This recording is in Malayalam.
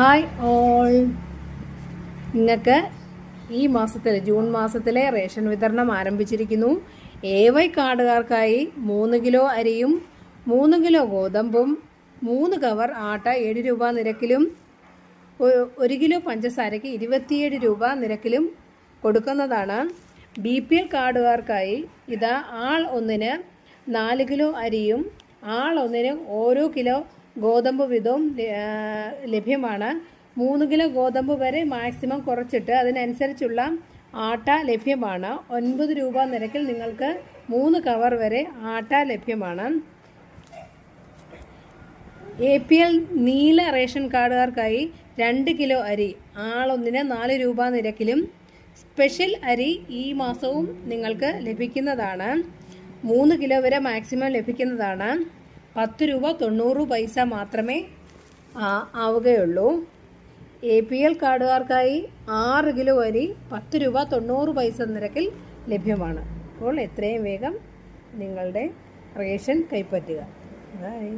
ഹായ് ഓൾ, നിങ്ങൾക്ക് ഈ മാസത്തിൽ ജൂൺ മാസത്തിലെ റേഷൻ വിതരണം ആരംഭിച്ചിരിക്കുന്നു. AY കാർഡുകാർക്കായി 3 കിലോ അരിയും 3 കിലോ ഗോതമ്പും 3 കവർ ആട്ട 7 രൂപ നിരക്കിലും 1 കിലോ പഞ്ചസാരയ്ക്ക് 27 രൂപ നിരക്കിലും കൊടുക്കുന്നതാണ്. BPL കാർഡുകാർക്കായി ഇതാ ആൾ ഒന്നിന് 4 കിലോ അരിയും ആൾ ഒന്നിന് ഓരോ കിലോ ഗോതമ്പ് വീതവും ലഭ്യമാണ്. 3 കിലോ ഗോതമ്പ് വരെ മാക്സിമം കുറച്ചിട്ട് അതിനനുസരിച്ചുള്ള ആട്ട ലഭ്യമാണ്. 9 രൂപ നിരക്കിൽ നിങ്ങൾക്ക് 3 കവർ വരെ ആട്ട ലഭ്യമാണ്. APL നീല റേഷൻ കാർഡുകാർക്കായി 2 കിലോ അരി ആളൊന്നിന് 4 രൂപ നിരക്കിലും സ്പെഷ്യൽ അരി ഈ മാസവും നിങ്ങൾക്ക് ലഭിക്കുന്നതാണ്. 3 കിലോ വരെ മാക്സിമം ലഭിക്കുന്നതാണ്. 10 രൂപ 90 പൈസ മാത്രമേ ആവുകയുള്ളൂ. APL കാർഡുകാർക്കായി 6 കിലോ അരി 10 രൂപ 90 പൈസ നിരക്കിൽ ലഭ്യമാണ്. അപ്പോൾ എത്രയും വേഗം നിങ്ങളുടെ റേഷൻ കൈപ്പറ്റുക. ബൈ.